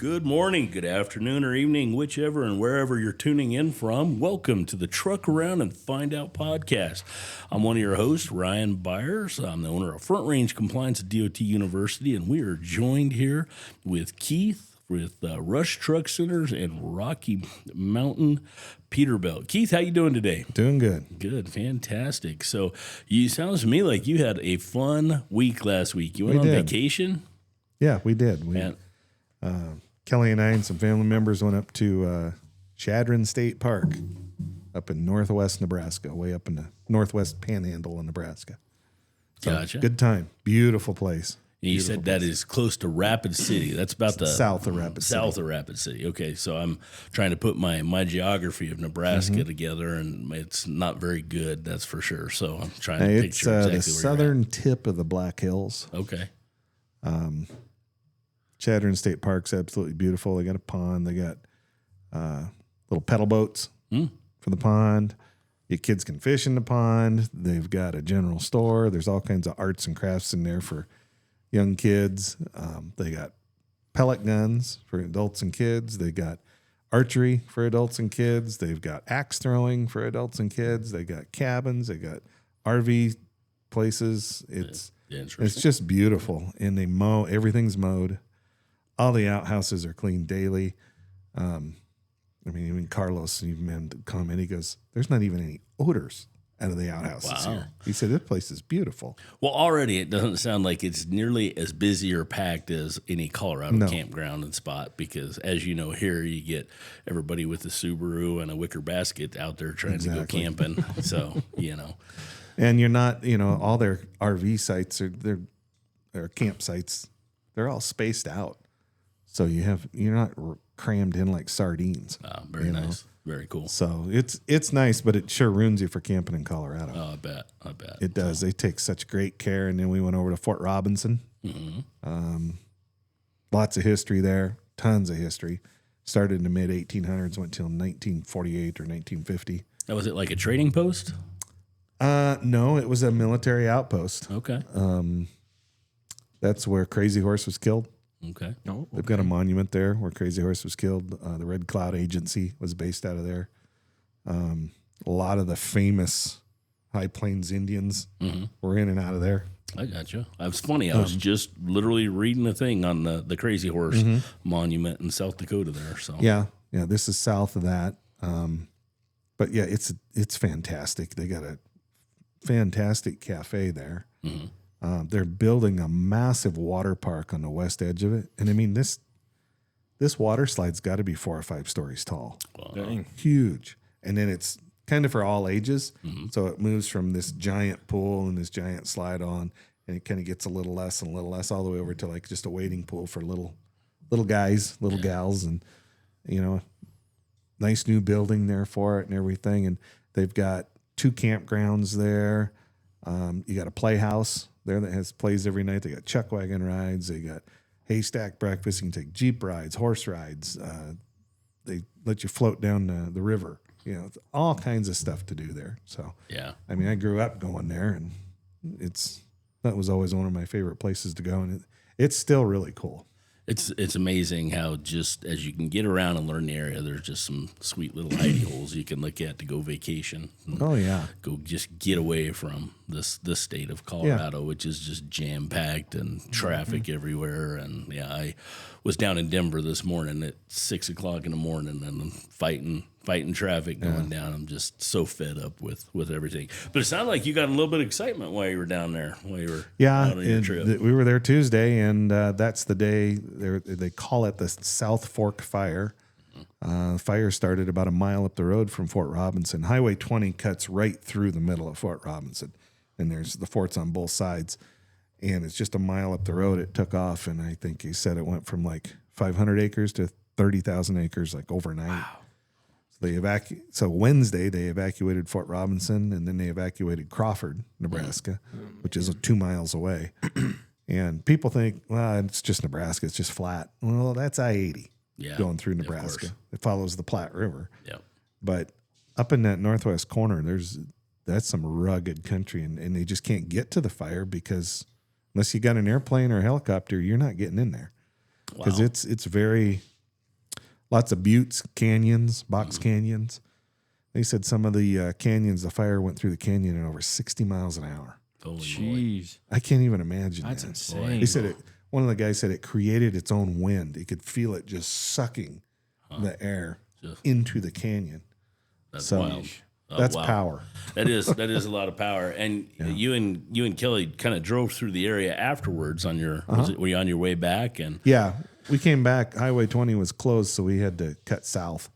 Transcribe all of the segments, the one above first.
Good morning, good afternoon, or evening, whichever and wherever you're tuning in from. Welcome to the Truck Around and Find Out podcast. I'm one of your hosts, Ryan Byers. I'm the owner of Front Range Compliance at DOT University, and we are joined here with Keith with Rush Truck Centers and Rocky Mountain Peterbilt. Keith, how you doing today? Doing good. Good, fantastic. So, you sounds to me like you had a fun week last week. You went on vacation? Yeah, we did. Kelly and I and some family members went up to Chadron State Park up in northwest Nebraska, way up in the northwest panhandle of Nebraska. So, Gotcha. Good time. Beautiful place. You said that is close to Rapid City. That's about the south of Rapid City. South of Rapid City. Okay, so I'm trying to put my geography of Nebraska together, and it's not very good, that's for sure. So I'm trying to picture exactly where the southern tip of the Black Hills. Okay. Chadron State Park's absolutely beautiful. They got a pond. They got little pedal boats for the pond. Your kids can fish in the pond. They've got a general store. There's all kinds of arts and crafts in there for young kids. They got pellet guns for adults and kids. They got archery for adults and kids. They've got axe throwing for adults and kids. They got cabins. They got RV places. It's just beautiful. And they mow. Everything's mowed. All the outhouses are cleaned daily. Even Carlos, even comment, he goes, "There's not even any odors out of the outhouses here." He said, "This place is beautiful." Well, already it doesn't sound like it's nearly as busy or packed as any Colorado campground and spot, because as you know, here you get everybody with a Subaru and a wicker basket out there trying to go camping. So, And you're not, all their RV sites their campsites, they're all spaced out. So you're not crammed in like sardines. Very nice. Very cool. So it's nice, but it sure ruins you for camping in Colorado. Oh, I bet. It does. They take such great care. And then we went over to Fort Robinson. Lots of history there. Tons of history. Started in the mid 1800s, went till 1948 or 1950. Now, was it like a trading post? No, it was a military outpost. Okay. That's where Crazy Horse was killed. Okay. Oh, They've got a monument there where Crazy Horse was killed. The Red Cloud Agency was based out of there. A lot of the famous High Plains Indians were in and out of there. I got you. It's funny. I was just literally reading a thing on the Crazy Horse monument in South Dakota there. So yeah. This is south of that. But yeah, it's fantastic. They got a fantastic cafe there. They're building a massive water park on the west edge of it. And this water slide's got to be 4 or 5 stories tall. Dang. Huge. And then it's kind of for all ages. So it moves from this giant pool and this giant slide on, and it kind of gets a little less and a little less all the way over to like just a wading pool for little guys, little gals. And, nice new building there for it and everything. And they've got 2 campgrounds there. You got a playhouse there that plays every night. They got chuck wagon rides. They got haystack breakfast. You can take Jeep rides, horse rides. They let you float down the river. All kinds of stuff to do there. So, yeah. I grew up going there, and that was always one of my favorite places to go. And it's still really cool. It's amazing how just as you can get around and learn the area, there's just some sweet little hidey holes you can look at to go vacation. Oh yeah, go just get away from this state of Colorado, which is just jam packed and traffic everywhere. And I was down in Denver this morning at 6 o'clock in the morning, and I'm fighting traffic going down. I'm just so fed up with everything. But it sounded like you got a little bit of excitement while you were down there, while you were out on your trip. We were there Tuesday, and that's the day they call it the South Fork Fire. Fire started about a mile up the road from Fort Robinson. Highway 20 cuts right through the middle of Fort Robinson, and there's the forts on both sides. And it's just a mile up the road. It took off, and I think he said it went from like 500 acres to 30,000 acres like overnight. Wow. So Wednesday they evacuated Fort Robinson, and then they evacuated Crawford, Nebraska, which is 2 miles away. And people think, well, it's just Nebraska, it's just flat. Well, that's I-80 going through Nebraska. It follows the Platte River. Yeah. But up in that northwest corner, that's some rugged country, and they just can't get to the fire because unless you got an airplane or a helicopter, you're not getting in there because it's very lots of buttes, canyons, box canyons. They said some of the canyons, the fire went through the canyon at over 60 miles an hour. Holy Jeez. I can't even imagine That's that. insane. They said one of the guys said it created its own wind. He could feel it just sucking the air into the canyon. That's wild. That's wow. power. That is a lot of power. And you and Kelly kind of drove through the area afterwards on your were you on your way back? And Yeah, we came back. Highway 20 was closed, so we had to cut south.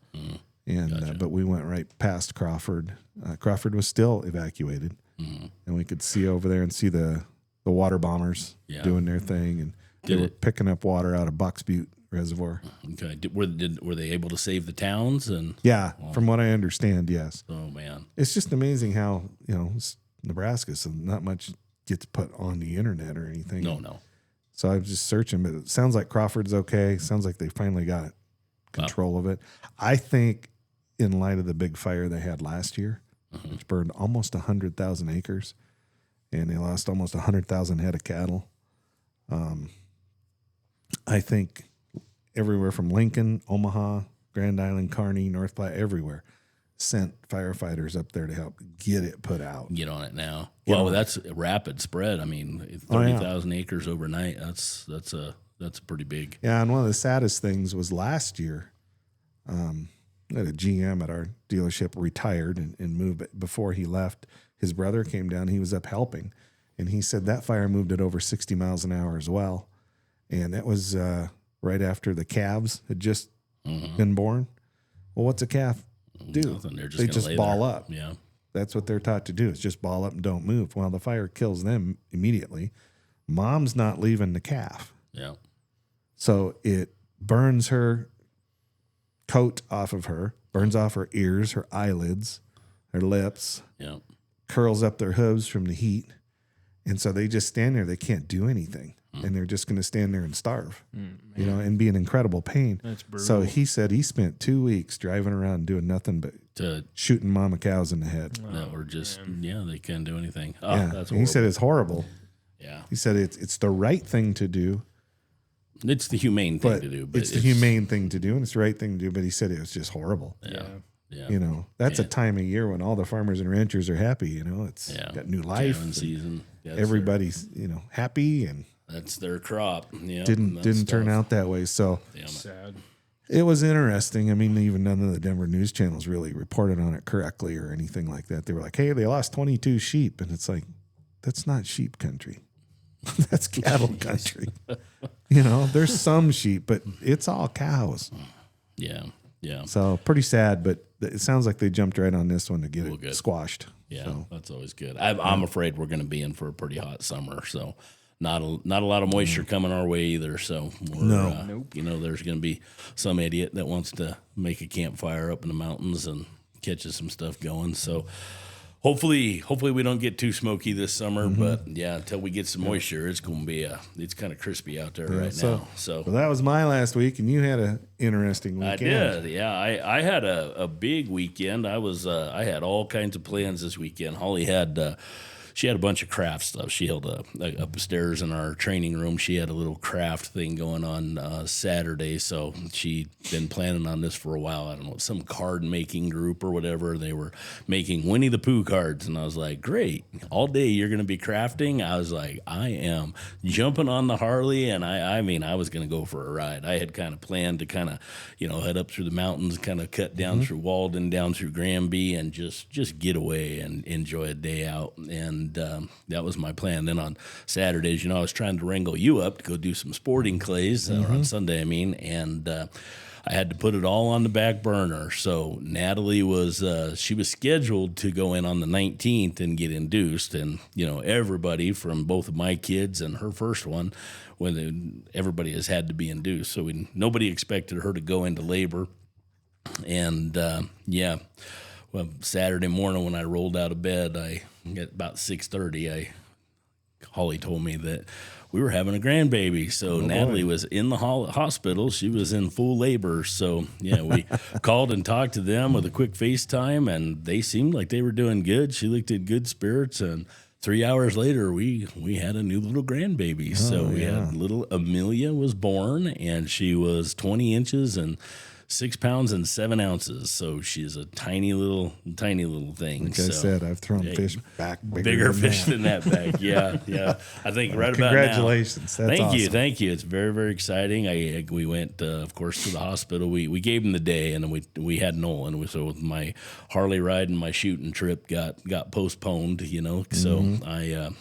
And but we went right past Crawford. Crawford was still evacuated, and we could see over there and see the water bombers doing their thing, and they were picking up water out of Bucks Butte Reservoir. Okay, were they able to save the towns? And From what I understand, yes. oh man, It's just amazing how it's Nebraska, so not much gets put on the internet or anything. No. So I was just searching, but it sounds like Crawford's okay. Sounds like they finally got control of it. I think in light of the big fire they had last year, which burned almost 100,000 acres, and they lost almost 100,000 head of cattle. I think everywhere from Lincoln, Omaha, Grand Island, Kearney, North Platte, everywhere sent firefighters up there to help get it put out. Get on it now. Well, that's a rapid spread. I mean, 30,000 acres overnight. That's a pretty big. Yeah, and one of the saddest things was last year. We had a GM at our dealership retired and moved. But before he left, his brother came down. He was up helping, and he said that fire moved at over 60 miles an hour as well. And that was right after the calves had just been born. Well, what's a calf do? Nothing. They just ball up. Yeah. That's what they're taught to do, is just ball up and don't move. Well, the fire kills them immediately. Mom's not leaving the calf. Yeah. So it burns her coat off of her, burns off her ears, her eyelids, her lips, Yeah. curls up their hooves from the heat. And so they just stand there. They can't do anything. And they're just going to stand there and starve, and be in incredible pain. That's brutal. So he said he spent 2 weeks driving around doing nothing but shooting mama cows in the head. That were just they can't do anything. Oh, Yeah. that's And horrible. he said it's horrible. Yeah. He said it's the right thing to do, It's the humane thing but to do. But it's the humane thing to do, and it's the right thing to do. But he said it was just horrible. Yeah. Yeah. That's a time of year when all the farmers and ranchers are happy. It's got new life. Calving season. Everybody's happy, and That's their crop. Yeah. didn't turn out that way. So Sad. it was interesting. I mean, even none of the Denver news channels really reported on it correctly or anything like that. They were like, "Hey, they lost 22 sheep," and it's like, that's not sheep country. That's cattle country. There's some sheep, but it's all cows. Yeah. Yeah. So pretty sad, but it sounds like they jumped right on this one to get it squashed. Yeah. So. That's always good. I'm afraid we're going to be in for a pretty hot summer. So not a lot of moisture coming our way either. So there's going to be some idiot that wants to make a campfire up in the mountains and catches some stuff going. So hopefully we don't get too smoky this summer, but until we get some moisture, it's going to be it's kind of crispy out there now. So well, that was my last week, and you had an interesting weekend. I did, yeah. I had a big weekend. I had all kinds of plans this weekend. Holly had she had a bunch of craft stuff. She held upstairs in our training room. She had a little craft thing going on Saturday, so she'd been planning on this for a while. I don't know, some card making group or whatever. They were making Winnie the Pooh cards, and I was like, great, all day you're going to be crafting? I was like, I am jumping on the Harley, and I was going to go for a ride. I had kind of planned to kind of, head up through the mountains, kind of cut down through Walden, down through Granby, and just get away and enjoy a day out. And that was my plan. Then on Saturdays, I was trying to wrangle you up to go do some sporting clays, or on Sunday, and I had to put it all on the back burner. So Natalie she was scheduled to go in on the 19th and get induced. And, everybody from both of my kids and her first one, everybody has had to be induced. So nobody expected her to go into labor. And, well, Saturday morning when I rolled out of bed, at about 6:30, Holly told me that we were having a grandbaby. So Natalie was in the hospital. She was in full labor. So, we called and talked to them with a quick FaceTime, and they seemed like they were doing good. She looked in good spirits, and 3 hours later, we had a new little grandbaby. So we had little Amelia was born, and she was 20 inches and 6 pounds and 7 ounces. So she's a tiny little thing. Like I said, I've thrown fish back bigger fish than that back. Yeah. I think right about now. Congratulations. That's awesome. Thank you. It's very, very exciting. We went, of course, to the hospital. We gave him the day, and then we had Nolan. So my Harley ride and my shooting trip got postponed. So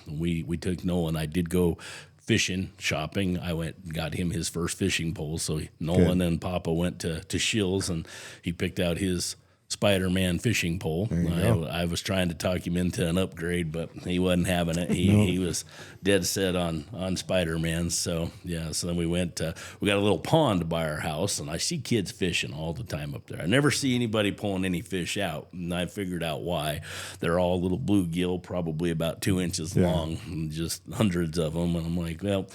we took Nolan. I did go fishing, shopping. I went and got him his first fishing pole. So Nolan and Papa went to Shills, and he picked out his Spider-Man fishing pole. I was trying to talk him into an upgrade, but he wasn't having it. He was dead set on Spider-Man. So then we went we got a little pond by our house, and I see kids fishing all the time up there. I never see anybody pulling any fish out, and I figured out why. They're all little bluegill, probably about 2 inches long, and just hundreds of them. And I'm like, well,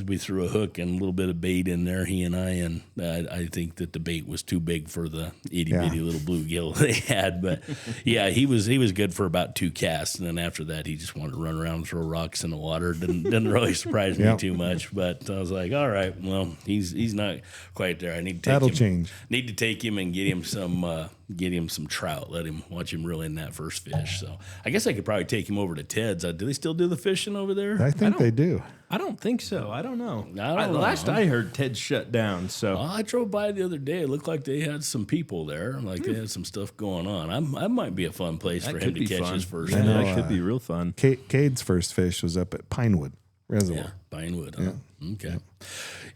we threw a hook and a little bit of bait in there, he and I think that the bait was too big for the itty-bitty little bluegill they had. But he was good for about 2 casts, and then after that he just wanted to run around and throw rocks in the water. Didn't really surprise me too much, but I was like, all right, well, he's not quite there. I need to take him and get him some trout. Let him watch him reel in that first fish. So I guess I could probably take him over to Ted's. Do they still do the fishing over there? I think they do. I don't think so. I don't know. Last I heard, Ted's shut down. So I drove by the other day. It looked like they had some people there. Like they had some stuff going on. That might be a fun place for him to catch his first fish. That could be real fun. Cade's first fish was up at Pinewood Reservoir. Yeah, Pinewood. Huh? Okay.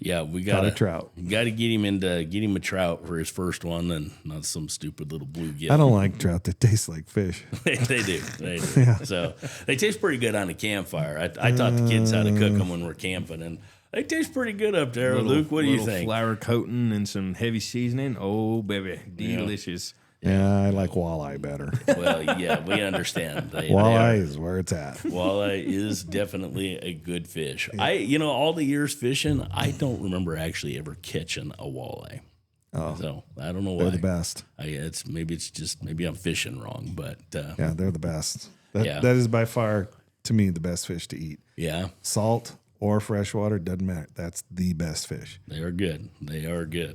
Yeah, we got a trout. Got to get him a trout for his first one, and not some stupid little bluegill. I don't like trout that taste like fish. They do. Yeah. So they taste pretty good on a campfire. I taught the kids how to cook them when we're camping, and they taste pretty good up there. Luke, what do you think? Flour coating and some heavy seasoning. Oh, baby, delicious. Yeah, I like walleye better. Well, yeah, we understand. Walleye is where it's at. Walleye is definitely a good fish. Yeah. All the years fishing, I don't remember actually ever catching a walleye. Oh, so I don't know why. They're the best. Maybe I'm fishing wrong, but yeah, they're the best. That is by far to me the best fish to eat. Yeah, salt or freshwater doesn't matter. That's the best fish. They are good.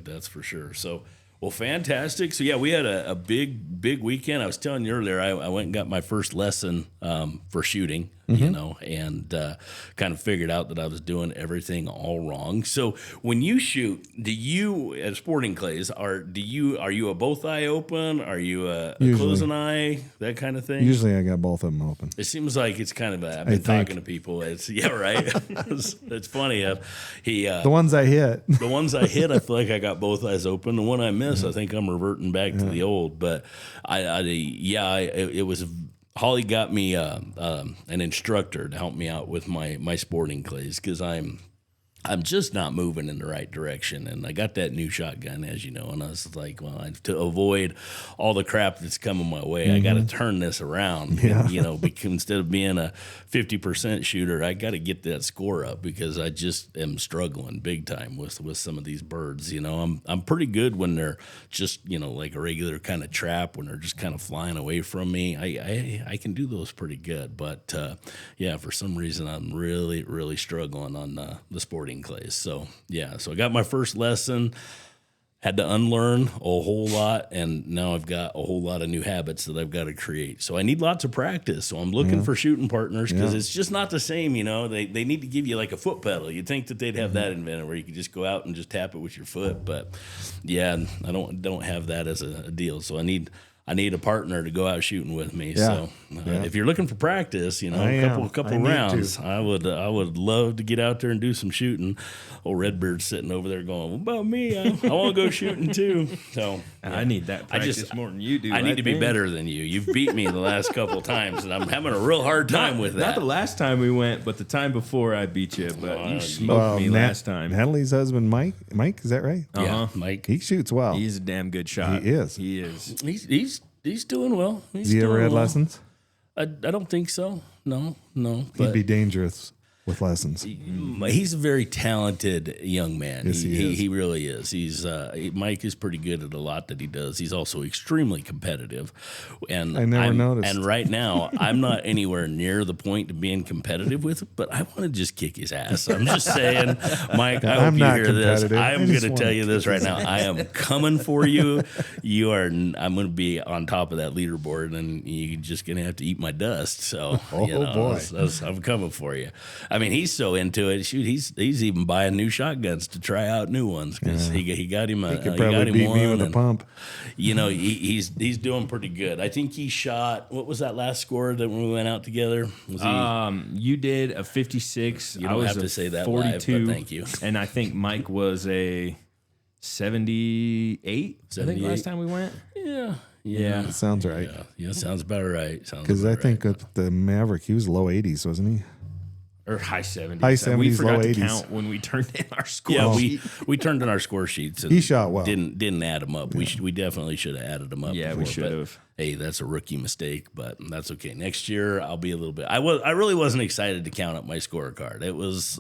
That's for sure. So. Well, fantastic. So, we had a big weekend. I was telling you earlier, I went and got my first lesson for shooting, and kind of figured out that I was doing everything all wrong. So, when you shoot, do you, at sporting clays, are you a both eye open? Are you a closing eye, that kind of thing? Usually I got both of them open. It seems like it's kind of I've been talking to people. It's, right. It's funny. The ones I hit. I feel like I got both eyes open. The one I missed, I think I'm reverting back to the old, but it was Holly got me an instructor to help me out with my sporting clays, because I'm just not moving in the right direction. And I got that new shotgun, as you know, and I was like, well, to avoid all the crap that's coming my way, I got to turn this around. Yeah. Because instead of being a 50% shooter, I got to get that score up, because I just am struggling big time with some of these birds. I'm pretty good when they're just, like a regular kind of trap, when they're just kind of flying away from me. I can do those pretty good. But, for some reason, I'm really, really struggling on the sporting clays. So I got my first lesson, had to unlearn a whole lot, and now I've got a whole lot of new habits that I've got to create. So I need lots of practice. So I'm looking for shooting partners, because it's just not the same. They need to give you like a foot pedal. You'd think that they'd have that invented, where you could just go out and just tap it with your foot, but I don't have that as a deal. So I need a partner to go out shooting with me. Yeah. So if you're looking for practice, a couple rounds, I would love to get out there and do some shooting. Old Redbeard's sitting over there going, what about me? I want to go shooting too. So I need that practice more than you do. I need to be better than you. You've beat me the last couple of times, and I'm having a real hard time with that. Not the last time we went, but the time before I beat you. But you smoked me last time. Natalie's husband, Mike, is that right? Yeah, Mike. He shoots well. He's a damn good shot. He is. He's doing well. Has he ever had lessons? I don't think so. No. He'd be dangerous. with lessons. He's a very talented young man. Yes, he is. He really is. Mike is pretty good at a lot that he does. He's also extremely competitive. And I never noticed. And right now, I'm not anywhere near the point of being competitive with him, but I want to just kick his ass. I'm just saying, Mike, I hope you hear this. I'm going to tell you this right now. I am coming for you. I'm going to be on top of that leaderboard, and you're just going to have to eat my dust. So, boy. I'm coming for you. I mean, he's so into it. Shoot, he's even buying new shotguns to try out new ones because he got him He could probably beat me with a pump. He's doing pretty good. I think he shot. What was that last score that when we went out together? You did a 56. You don't have to say that 42, live, but thank you. And I think Mike was a 78. I think last time we went. Yeah. That sounds right. Yeah, sounds about right. Because I think with the Maverick, he was low 80s, wasn't he? Or high 70s. High 70s, we forgot low to 80s. count when we turned in our score. Yeah, we turned in our score sheets. And He shot well. Didn't add them up. Yeah. We definitely should have added them up. Yeah, we should have. Hey, that's a rookie mistake, but that's okay. Next year I'll be a little bit. I really wasn't excited to count up my scorecard.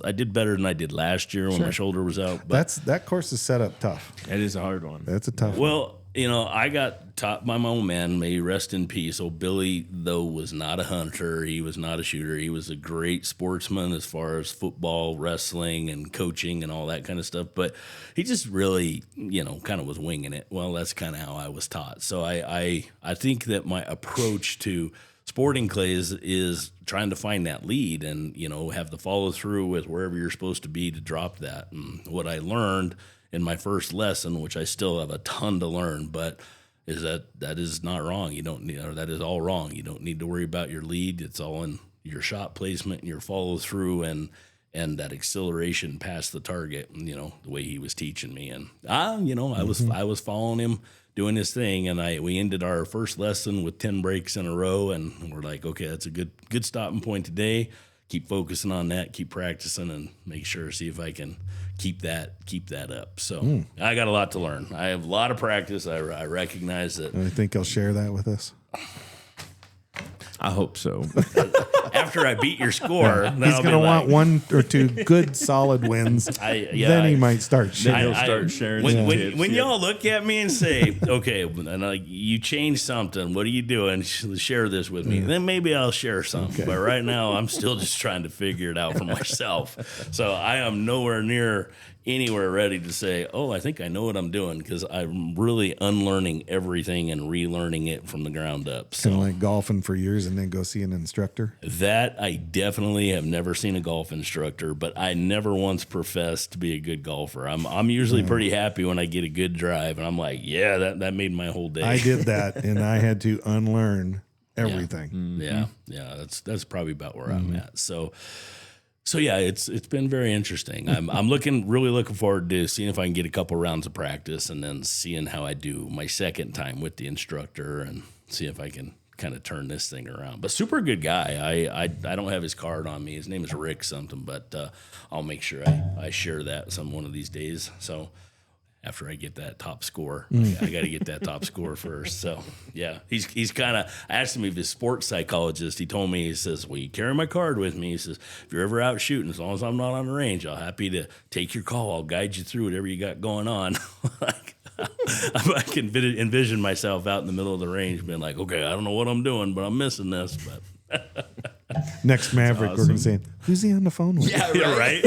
I did better than I did last year when my shoulder was out. But That course is set up tough. It is a hard one. That's a tough one. Well, I got taught by my old man, may he rest in peace. Old Billy, though, was not a hunter. He was not a shooter. He was a great sportsman as far as football, wrestling, and coaching and all that kind of stuff. But he just really, kind of was winging it. Well, that's kind of how I was taught. So I think that my approach to sporting clays is trying to find that lead and, have the follow through with wherever you're supposed to be to drop that. And what I learned in my first lesson, which I still have a ton to learn, but is that is not wrong. You don't need, or that is all wrong. You don't need to worry about your lead. It's all in your shot placement and your follow through and that acceleration past the target. And, the way he was teaching me, and I was following him doing his thing, and we ended our first lesson with 10 breaks in a row, and we're like, okay, that's a good stopping point today. Keep focusing on that, keep practicing, and see if I can keep that up. So I got a lot to learn. I have a lot of practice. I recognize that. I think he'll share that with us. I hope so. After I beat your score, he's going to want one or two good solid wins. Then he might start sharing. He'll start sharing. When y'all look at me and say, okay, and you changed something, what are you doing? Share this with me. Then maybe I'll share something. Okay. But right now, I'm still just trying to figure it out for myself. So I am nowhere near anywhere ready to say, oh, I think I know what I'm doing, because I'm really unlearning everything and relearning it from the ground up. So kind of like golfing for years and then go see an instructor. That I definitely have never seen a golf instructor, but I never once professed to be a good golfer. I'm usually pretty happy when I get a good drive, and I'm like, yeah, that made my whole day. I did that, and I had to unlearn everything. Yeah, that's probably about where I'm at. So yeah, it's been very interesting. I'm really looking forward to seeing if I can get a couple rounds of practice, and then seeing how I do my second time with the instructor, and see if I can kind of turn this thing around. But super good guy. I don't have his card on me. His name is Rick something, but I'll make sure I share that one of these days. So after I get that top score, I got to get that top score first. So yeah, he's kind of. I asked him if he's a sports psychologist. He told me, he says, "Well, you carry my card with me." He says, "If you're ever out shooting, as long as I'm not on the range, I'll happy to take your call. I'll guide you through whatever you got going on." I can envision myself out in the middle of the range, being like, "Okay, I don't know what I'm doing, but I'm missing this." But next Maverick, we're going to say, who's he on the phone with? Yeah, right.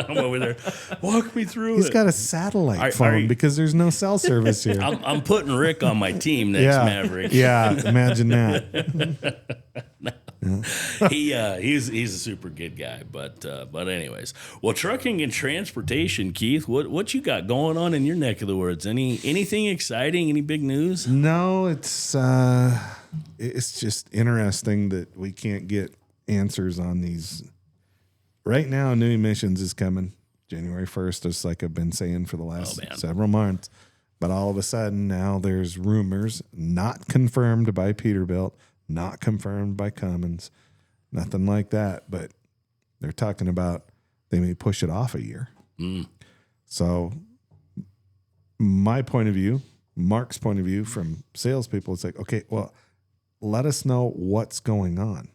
I'm over there. Walk me through He's got a satellite phone because there's no cell service here. I'm putting Rick on my team next, Maverick. Yeah, imagine that. He's a super good guy, but anyways, well, trucking and transportation, Keith, what you got going on in your neck of the woods? Anything exciting? Any big news? No, it's just interesting that we can't get answers on these. Right now, new emissions is coming January 1st, just like I've been saying for the last several months. But all of a sudden now there's rumors, not confirmed by Peterbilt, not confirmed by Cummins, nothing like that. But they're talking about they may push it off a year. So my point of view, Mark's point of view from salespeople, it's like, okay, well, let us know what's going on,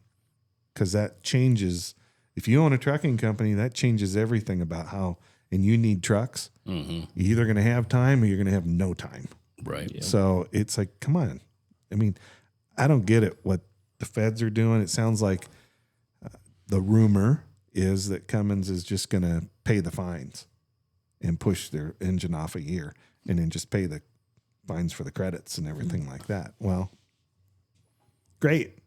because that changes if you own a trucking company, that changes everything about how, and you need trucks. You're either going to have time or you're going to have no time. Right. Yeah. So it's like, come on. I mean, I don't get it what the feds are doing. It sounds like the rumor is that Cummins is just going to pay the fines and push their engine off a year and then just pay the fines for the credits and everything like that. Well, great.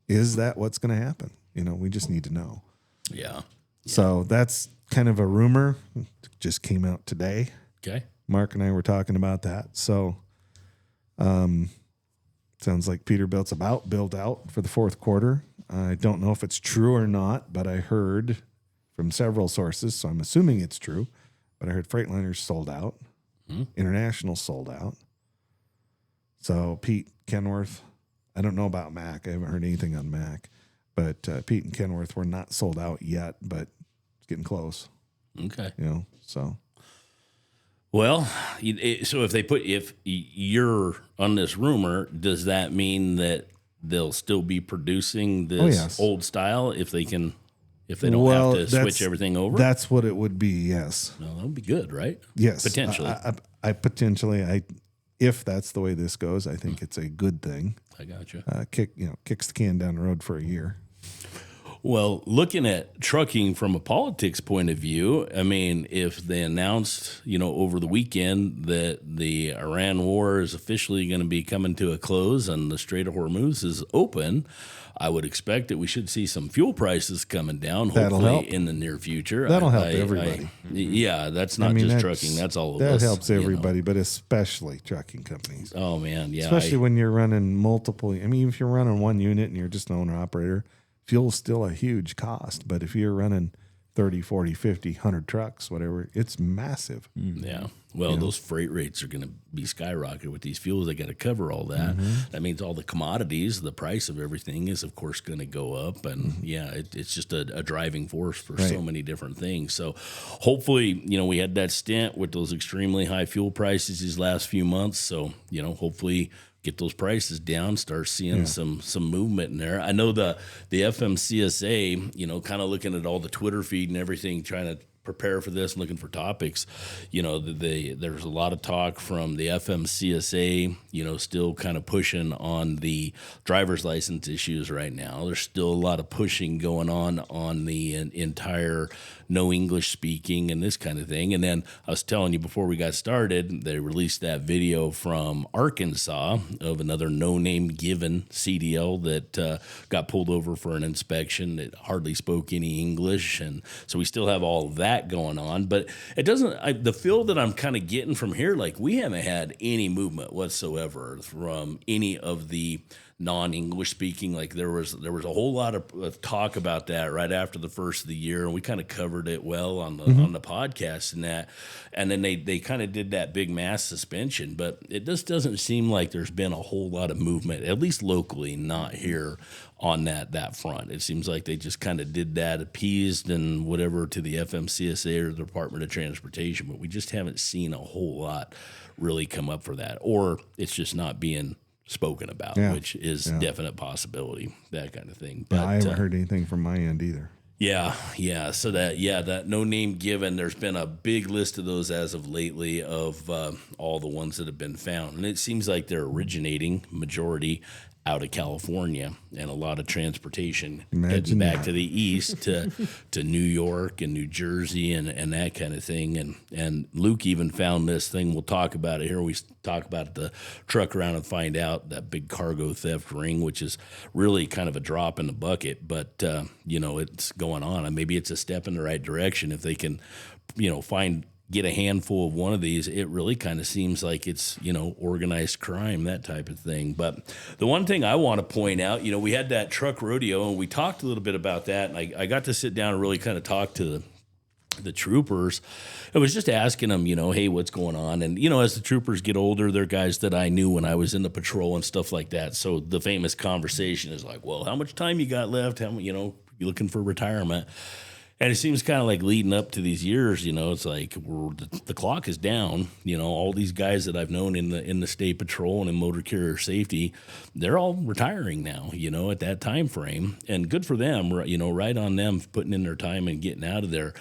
Is that what's going to happen? We just need to know. Yeah. So that's kind of a rumor. It just came out today. Okay. Mark and I were talking about that. So sounds like Peterbilt's about built out for the fourth quarter. I don't know if it's true or not, but I heard from several sources, so I'm assuming it's true, but I heard Freightliner's sold out. International sold out. So Pete Kenworth, I don't know about Mac. I haven't heard anything on Mac, but Pete and Kenworth were not sold out yet, but it's getting close. Okay. So. Well, so if you're on this rumor, does that mean that they'll still be producing this old style if they don't have to switch everything over? That's what it would be. Yes. Well, that would be good, right? Yes. Potentially. I potentially, if that's the way this goes, I think it's a good thing. I gotcha. Kicks the can down the road for a year. Well, looking at trucking from a politics point of view, I mean, if they announced, over the weekend that the Iran war is officially going to be coming to a close and the Strait of Hormuz is open, I would expect that we should see some fuel prices coming down, hopefully in the near future. That'll help everybody. That's not just trucking. That's all of us. That helps everybody, but especially trucking companies. Oh, man, yeah. Especially when you're running multiple. I mean, if you're running one unit and you're just an owner-operator, fuel's still a huge cost. But if you're running 30, 40, 50, 100 trucks, whatever, it's massive. Yeah. Well, those freight rates are going to be skyrocketed with these fuels. They got to cover all that. That means all the commodities, the price of everything is, of course, going to go up. And it's just a driving force for so many different things. So hopefully, we had that stint with those extremely high fuel prices these last few months. So, hopefully get those prices down, start seeing some movement in there. I know the FMCSA, kind of looking at all the Twitter feed and everything, trying to prepare for this, looking for topics. There's a lot of talk from the FMCSA, still kind of pushing on the driver's license issues right now. There's still a lot of pushing going on the entire no English speaking and this kind of thing. And then I was telling you before we got started, they released that video from Arkansas of another no name given CDL that got pulled over for an inspection that hardly spoke any English. And so we still have all of that going on, but it doesn't, the feel that I'm kind of getting from here, like we haven't had any movement whatsoever from any of the non-English speaking. Like there was a whole lot of talk about that right after the first of the year, and we kind of covered it well on the podcast and that. And then they kind of did that big mass suspension, but it just doesn't seem like there's been a whole lot of movement, at least locally, not here on that front. It seems like they just kind of did that, appeased and whatever to the FMCSA or the Department of Transportation, but we just haven't seen a whole lot really come up for that, or it's just not being spoken about, which is definite possibility, that kind of thing. But I haven't heard anything from my end either. Yeah. So that no name given, there's been a big list of those as of lately of all the ones that have been found. And it seems like they're originating majority out of California, and a lot of transportation heading back to the east to New York and New Jersey and that kind of thing. And Luke even found this thing. We'll talk about it here. We talk about the truck around and find out that big cargo theft ring, which is really kind of a drop in the bucket, but it's going on, and maybe it's a step in the right direction if they can, get a handful of one of these. It really kind of seems like it's, organized crime, that type of thing. But the one thing I want to point out, we had that truck rodeo and we talked a little bit about that. And I got to sit down and really kind of talk to the troopers. I was just asking them, hey, what's going on? And, as the troopers get older, they're guys that I knew when I was in the patrol and stuff like that. So the famous conversation is like, well, how much time you got left? How, you looking for retirement? And it seems kind of like leading up to these years, it's like the clock is down. All these guys that I've known in the state patrol and in motor carrier safety, they're all retiring now, at that time frame. And good for them, right on them putting in their time and getting out of there.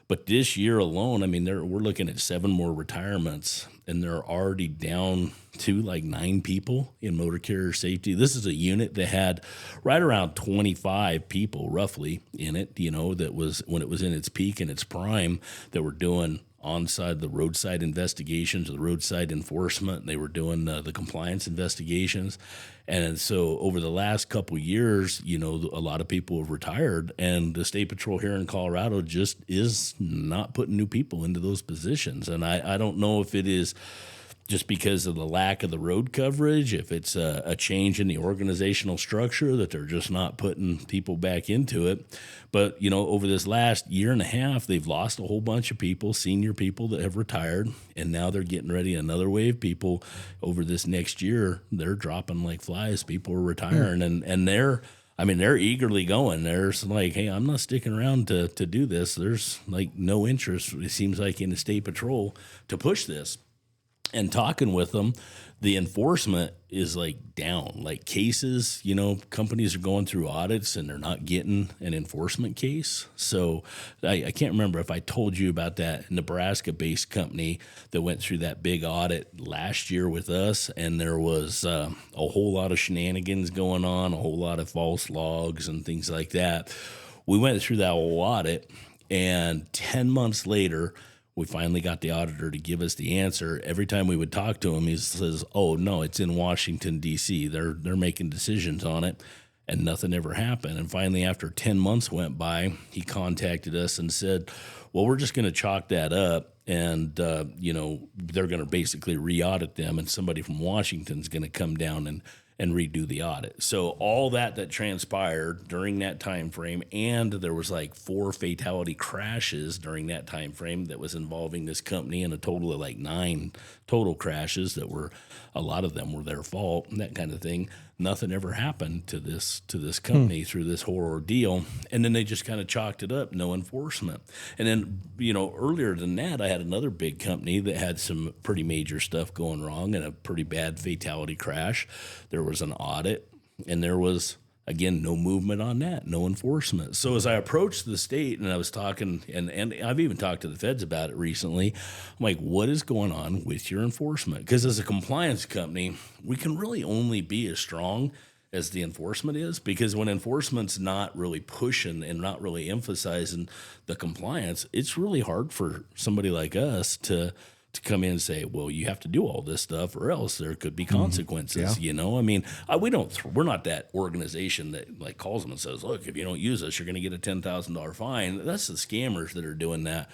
But this year alone, we're looking at 7 more retirements, and they're already down to like 9 people in motor carrier safety. This is a unit that had right around 25 people roughly in it, that was when it was in its peak and its prime, that were doing the roadside investigations, the roadside enforcement. They were doing the compliance investigations. And so over the last couple of years, a lot of people have retired, and the State Patrol here in Colorado just is not putting new people into those positions. And I don't know if it is just because of the lack of the road coverage, if it's a change in the organizational structure that they're just not putting people back into it. But, over this last year and a half, they've lost a whole bunch of people, senior people that have retired, and now they're getting ready. Another wave of people over this next year, they're dropping like flies. People are retiring, and they're eagerly going. There's like, hey, I'm not sticking around to do this. There's like no interest, it seems like, in the State Patrol to push this. And talking with them, the enforcement is like down. Like cases, companies are going through audits and they're not getting an enforcement case. So I can't remember if I told you about that Nebraska-based company that went through that big audit last year with us, and there was a whole lot of shenanigans going on, a whole lot of false logs and things like that. We went through that whole audit, and 10 months later, we finally got the auditor to give us the answer. Every time we would talk to him, he says, "Oh no, it's in Washington D.C. They're making decisions on it," and nothing ever happened. And finally, after 10 months went by, he contacted us and said, "Well, we're just going to chalk that up, and they're going to basically re-audit them, and somebody from Washington's going to come down and redo the audit." So all that transpired during that time frame, and there was like 4 fatality crashes during that time frame that was involving this company, and a total of like 9 total crashes that were, a lot of them were their fault, and that kind of thing. Nothing ever happened to this company through this whole ordeal, and then they just kind of chalked it up, no enforcement. And then earlier than that, I had another big company that had some pretty major stuff going wrong and a pretty bad fatality crash. There was an audit, and there was, again, no movement on that, no enforcement. So as I approached the state, and I was talking, and I've even talked to the feds about it recently, I'm like, what is going on with your enforcement? Because as a compliance company, we can really only be as strong as the enforcement is, because when enforcement's not really pushing and not really emphasizing the compliance, it's really hard for somebody like us to come in and say, well, you have to do all this stuff or else there could be consequences. Yeah. We're not that organization that like calls them and says, look, if you don't use us, you're going to get a $10,000 fine. That's the scammers that are doing that.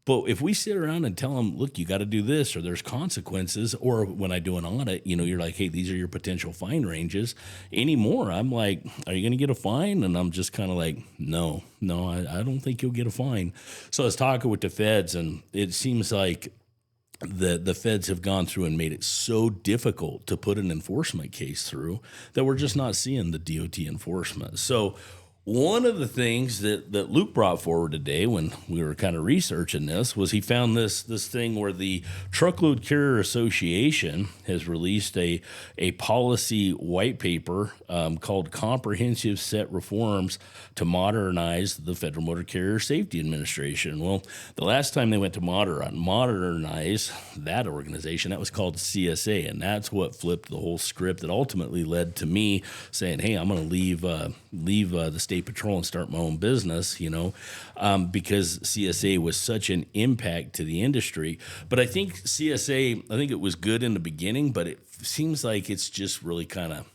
But if we sit around and tell them, look, you got to do this, or there's consequences, or when I do an audit, you're like, hey, these are your potential fine ranges. Anymore, I'm like, are you going to get a fine? And I'm just kind of like, no, I don't think you'll get a fine. So I was talking with the feds, and it seems like the feds have gone through and made it so difficult to put an enforcement case through that we're just not seeing the DOT enforcement. So one of the things that Luke brought forward today when we were kind of researching this was he found this thing where the Truckload Carrier Association has released a policy white paper called Comprehensive Set Reforms to Modernize the Federal Motor Carrier Safety Administration. Well, the last time they went to modernize that organization, that was called CSA, and that's what flipped the whole script that ultimately led to me saying, hey, I'm going to leave the State Patrol and start my own business, because CSA was such an impact to the industry. But I think CSA, it was good in the beginning, but it seems like it's just really kind of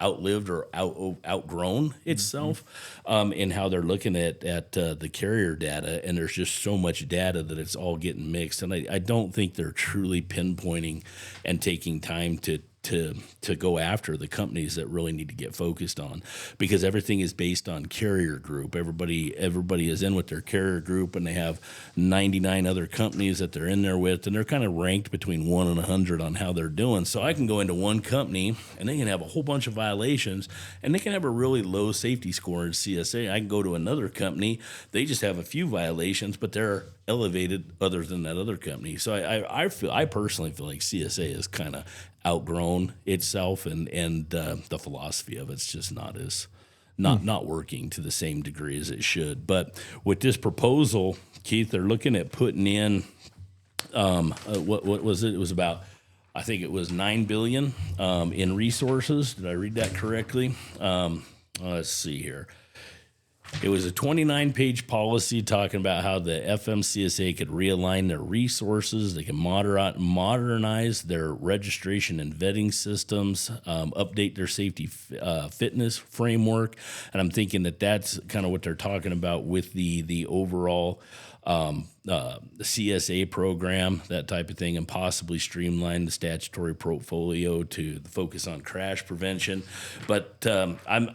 outlived or outgrown itself in how they're looking at the carrier data, and there's just so much data that it's all getting mixed, and I don't think they're truly pinpointing and taking time to to go after the companies that really need to get focused on, because everything is based on carrier group. Everybody is in with their carrier group, and they have 99 other companies that they're in there with, and they're kind of ranked between 1 and 100 on how they're doing. So I can go into one company and they can have a whole bunch of violations, and they can have a really low safety score in CSA. I can go to another company, they just have a few violations, but they're elevated other than that other company. So I personally feel like CSA is kind of outgrown itself, and the philosophy of it's just not working to the same degree as it should. But with this proposal, Keith, they're looking at putting in what was it? It was about, I think it was $9 billion in resources. Did I read that correctly? Let's see here. It was a 29-page policy talking about how the FMCSA could realign their resources. They can modernize their registration and vetting systems, update their safety fitness framework. And I'm thinking that that's kind of what they're talking about with the overall the CSA program, that type of thing, and possibly streamline the statutory portfolio to focus on crash prevention. But I'm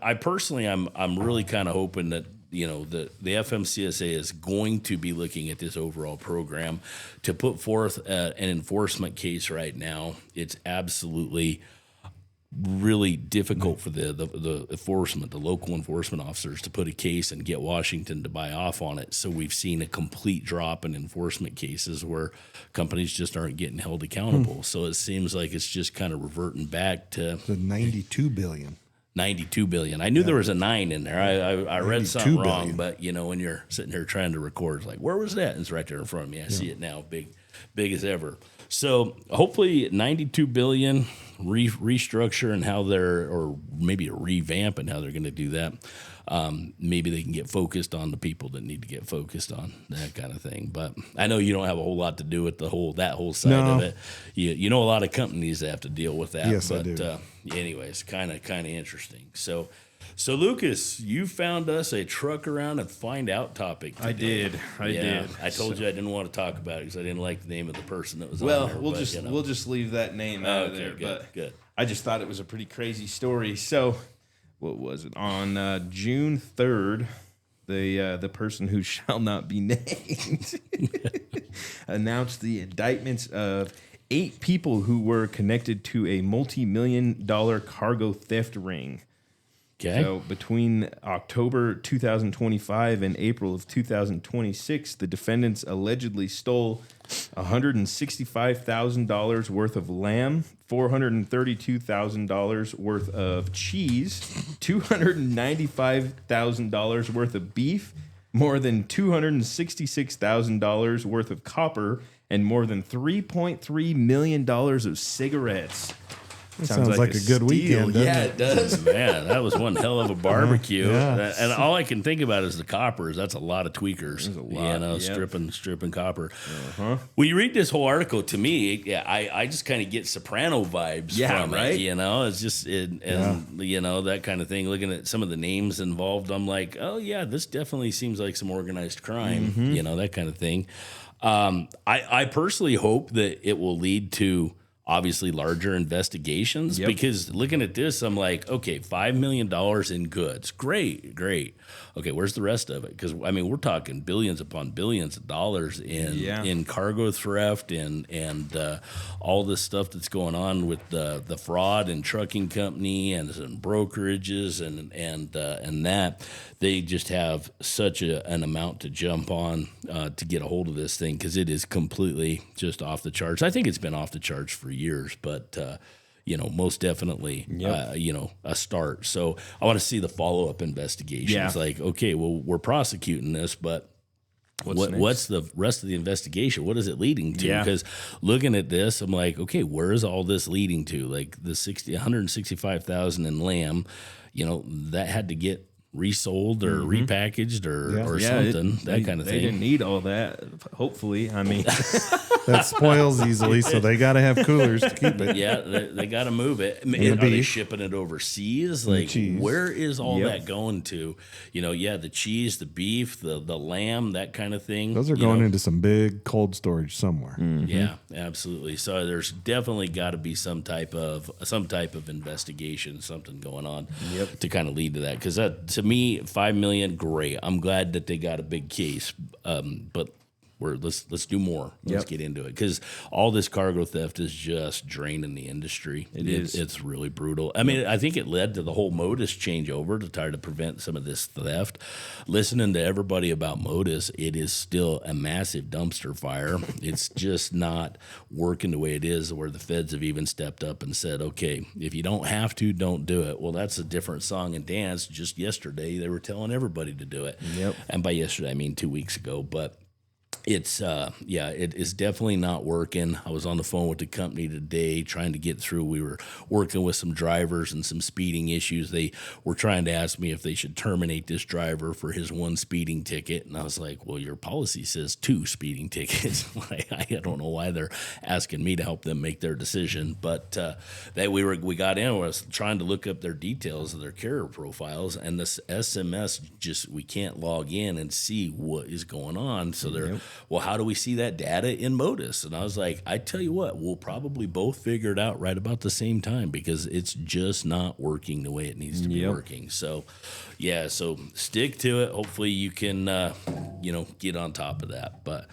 really kind of hoping that the FMCSA is going to be looking at this overall program to put forth an enforcement case. Right now, it's absolutely really difficult for the local enforcement officers to put a case and get Washington to buy off on it. So we've seen a complete drop in enforcement cases where companies just aren't getting held accountable. So it seems like it's just kind of reverting back to the $92 billion. 92 billion. I knew there was a 9 in there. I read something wrong, but when you're sitting here trying to record, it's like, where was that? And it's right there in front of me. I see it now, big as ever. So hopefully 92 billion restructure and how or maybe a revamp and how they're going to do that. Maybe they can get focused on the people that need to get focused on, that kind of thing. But I know you don't have a whole lot to do with that whole side of it. You know a lot of companies that have to deal with that. Yes, but, I do. Anyways, kind of interesting. So Lucas, you found us a truck around and find out topic today. I did. I told you I didn't want to talk about it because I didn't like the name of the person that was on Well, there. we'll just leave that name out of there. Good. I just thought it was a pretty crazy story. So, what was it? On June 3rd, the person who shall not be named announced the indictments of 8 people who were connected to a multi-million-dollar cargo theft ring. Okay. So between October 2025 and April of 2026, the defendants allegedly stole $165,000 worth of lamb, $432,000 worth of cheese, $295,000 worth of beef, more than $266,000 worth of copper, and more than $3.3 million of cigarettes. That sounds like a good weekend, doesn't it does. Man, that was one hell of a barbecue. Yeah. And all I can think about is the coppers. That's a lot of tweakers. There's a lot, stripping copper. When you read this whole article, to me, I just kind of get Soprano vibes from right? it. It's just, that kind of thing. Looking at some of the names involved, I'm like, oh, yeah, this definitely seems like some organized crime, that kind of thing. I personally hope that it will lead to obviously larger investigations, because looking at this, I'm like, okay, $5 million in goods. Great. Okay, where's the rest of it? Because, we're talking billions upon billions of dollars in cargo theft and all this stuff that's going on with the fraud and trucking company and brokerages and that. They just have such an amount to jump on to get a hold of this thing, because it is completely just off the charts. I think it's been off the charts for years, but most definitely, a start. So I want to see the follow-up investigations. Yeah. Like, okay, well, we're prosecuting this, but what's the rest of the investigation? What is it leading to? Because looking at this, I'm like, okay, where is all this leading to? Like the $165,000 in lamb, that had to get resold or repackaged or something, that kind of They thing. didn't need all that. Hopefully, I mean, That spoils easily, so they got to have coolers to keep it. Yeah, they got to move it. Are the they beef. shipping it overseas? Like, cheese. where is all Yep. that going to? The cheese, the beef, the lamb, that kind of thing. Those are going into some big cold storage somewhere. Yeah, absolutely. So there's definitely got to be some type of investigation, something going on to kind of lead to that. Because to me, $5 million, great. I'm glad that they got a big case, but let's do more. Let's get into it, because all this cargo theft is just draining the industry. It's really brutal. I mean, I think it led to the whole Modus changeover to try to prevent some of this theft. Listening to everybody about Modus, it is still a massive dumpster fire. It's just not working the way it is, where the feds have even stepped up and said, okay, if you don't have to, don't do it. Well, that's a different song and dance. Just yesterday, they were telling everybody to do it. Yep. And by yesterday, I mean 2 weeks ago. But it's it is definitely not working. I was on the phone with the company today trying to get through. We were working with some drivers and some speeding issues. They were trying to ask me if they should terminate this driver for his one speeding ticket, and I was like, well, your policy says 2 speeding tickets. I don't know why they're asking me to help them make their decision. But that we got in, I was trying to look up their details of their carrier profiles, and this SMS we can't log in and see what is going on. So they're well, how do we see that data in Modus? And I was like, I tell you what, we'll probably both figure it out right about the same time, because it's just not working the way it needs to be working. So, so stick to it. Hopefully you can, get on top of that. But,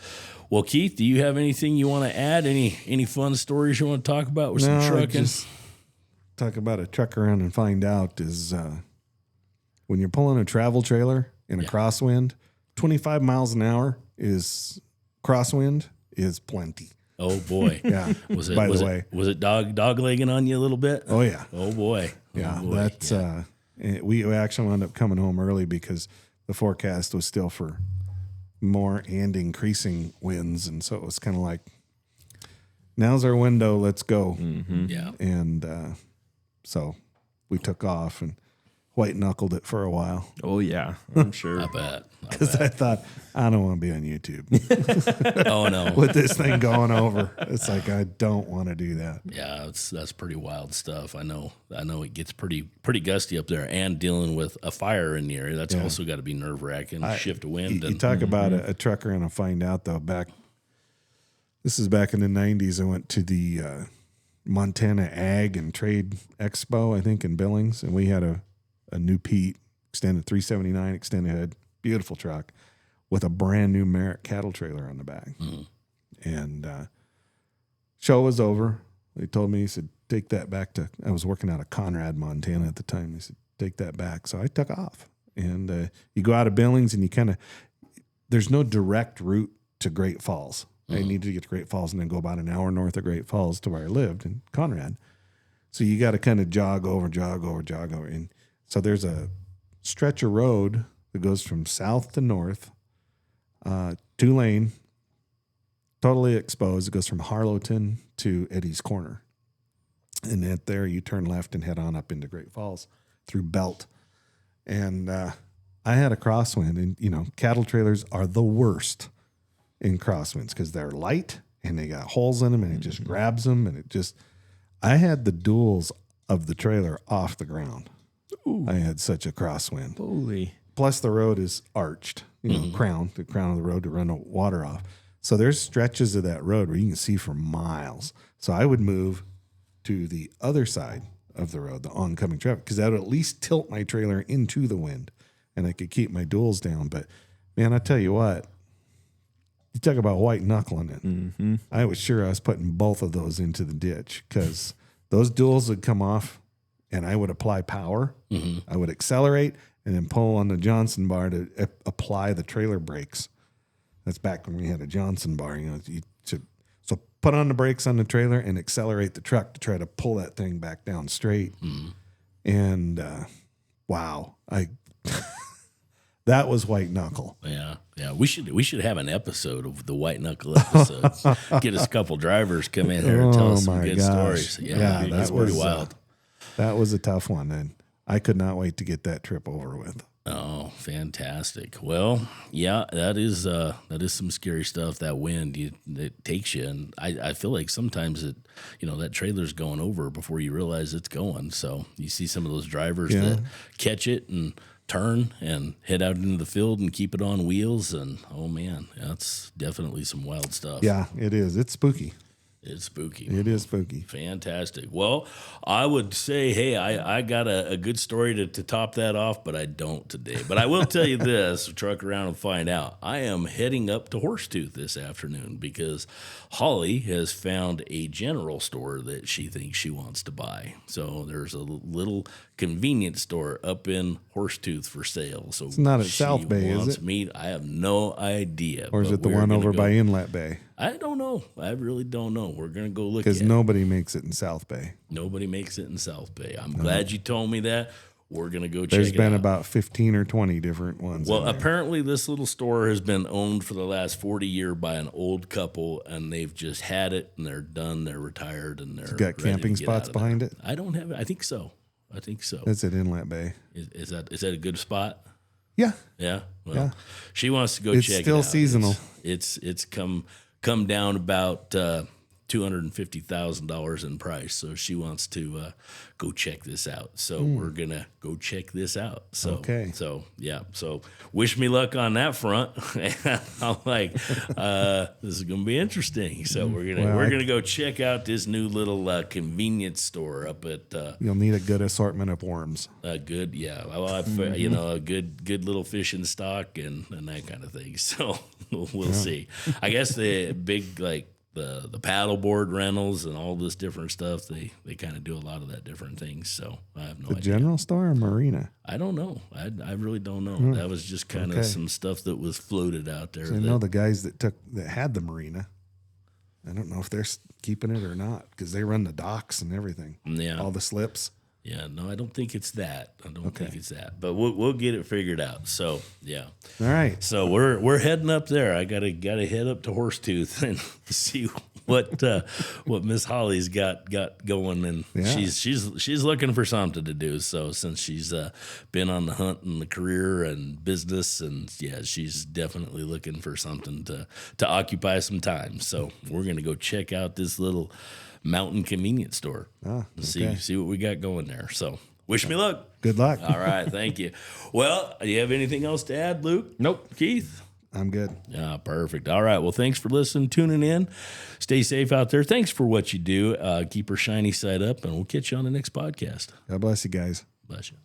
well, Keith, do you have anything you want to add? Any fun stories you want to talk about with some trucking? Just talk about a truck around and find out is when you're pulling a travel trailer in a crosswind, 25 miles an hour is crosswind is plenty. Oh boy. Yeah. Was it, By was the it, way. was it dog legging on you a little bit? Oh yeah. Oh boy. Yeah. Oh, boy. That's we actually wound up coming home early because the forecast was still for more and increasing winds, and so it was kind of like, now's our window, let's go. Yeah. And so we took off and white knuckled it for a while. oh yeah, I'm sure. I bet. Because I thought, I don't want to be on YouTube Oh no. with this thing going over. It's like, I don't want to do that. Yeah, that's pretty wild stuff. I know it gets pretty gusty up there, and dealing with a fire in the area. That's also got to be nerve wracking. Shift of wind. You talk about a trucker, and I find out though, this is back in the 90s. I went to the Montana Ag and Trade Expo, I think, in Billings, and we had a new Pete extended 379 extended head, beautiful truck with a brand new Merritt cattle trailer on the back. And show was over. They told me, he said, take that back to, I was working out of Conrad, Montana at the time. He said, take that back. So I took off, and you go out of Billings and you kind of, there's no direct route to Great Falls. I needed to get to Great Falls and then go about an hour north of Great Falls to where I lived in Conrad. So you got to kind of jog over. And so there's a stretch of road that goes from south to north, 2-lane, totally exposed. It goes from Harlowton to Eddie's Corner. And at there, you turn left and head on up into Great Falls through Belt. And I had a crosswind, and, cattle trailers are the worst in crosswinds because they're light and they got holes in them, and it just grabs them. And I had the duals of the trailer off the ground. Ooh. I had such a crosswind. Holy. Plus the road is arched, the crown of the road to run the water off. So there's stretches of that road where you can see for miles. So I would move to the other side of the road, the oncoming traffic, because that would at least tilt my trailer into the wind, and I could keep my duals down. But man, I tell you what, you talk about white knuckling it. I was sure I was putting both of those into the ditch, because those duals would come off, and I would apply power. I would accelerate and then pull on the Johnson bar to apply the trailer brakes. That's back when we had a Johnson bar. So put on the brakes on the trailer and accelerate the truck to try to pull that thing back down straight. And wow, that was white knuckle. Yeah. We should have an episode of the white knuckle episodes. Get us a couple drivers come in here and tell us some good stories. Yeah, that's pretty wild. That was a tough one, and I could not wait to get that trip over with. Oh, fantastic. Well, yeah, that is some scary stuff. That wind, it takes you. And I feel like sometimes that trailer's going over before you realize it's going. So you see some of those drivers that catch it and turn and head out into the field and keep it on wheels. And oh man, that's definitely some wild stuff. Yeah, it is. It's spooky. It's spooky. It is spooky. Fantastic. Well, I would say, hey, I got a good story to top that off, but I don't today. But I will tell you this, truck around and find out. I am heading up to Horsetooth this afternoon because Holly has found a general store that she thinks she wants to buy. So there's a little convenience store up in Horsetooth for sale. So it's not at South Bay, is it? I have no idea. Or is it the one over by Inlet Bay? I don't know. I really don't know. We're going to go look at it. Because nobody makes it in South Bay. Nobody makes it in South Bay. I'm glad you told me that. We're going to go check it out. There's been about 15 or 20 different ones. Well, apparently this little store has been owned for the last 40 years by an old couple, and they've just had it, and they're done. They're retired, and they're got camping spots behind it? I don't have it. I think so. That's at Inlet Bay. Is that a good spot? Yeah. Yeah? Well, yeah. She wants to go it's check it out. It's still seasonal. It's come down about $250,000 in price. So she wants to go check this out. So we're gonna go check this out. So okay. So yeah. So wish me luck on that front. I'm like, this is gonna be interesting. So we're gonna go check out this new little convenience store up at. You'll need a good assortment of worms. A good, yeah. Well, a good little fishing stock and that kind of thing. So we'll see. I guess the big the paddleboard rentals and all this different stuff, they kind of do a lot of that different things. So I have no idea. The general store or marina? I don't know. I really don't know. That was just kind of some stuff that was floated out there. So I know the guys that had the marina. I don't know if they're keeping it or not because they run the docks and everything. Yeah. All the slips. Yeah, no, I don't think it's that. But we'll get it figured out. So yeah. All right. So we're heading up there. I gotta head up to Horsetooth and see what Miss Holly's got going, and she's looking for something to do. So since she's been on the hunt and the career and business, and yeah, she's definitely looking for something to occupy some time. So we're gonna go check out this little mountain convenience store. See what we got going there. So wish me luck. Good luck. All right, thank you. Well, do you have anything else to add, Luke? Nope. Keith? I'm good. Yeah, perfect. All right. Well, thanks for listening, tuning in. Stay safe out there. Thanks for what you do. Keep her shiny side up, and we'll catch you on the next podcast. God bless you guys. Bless you.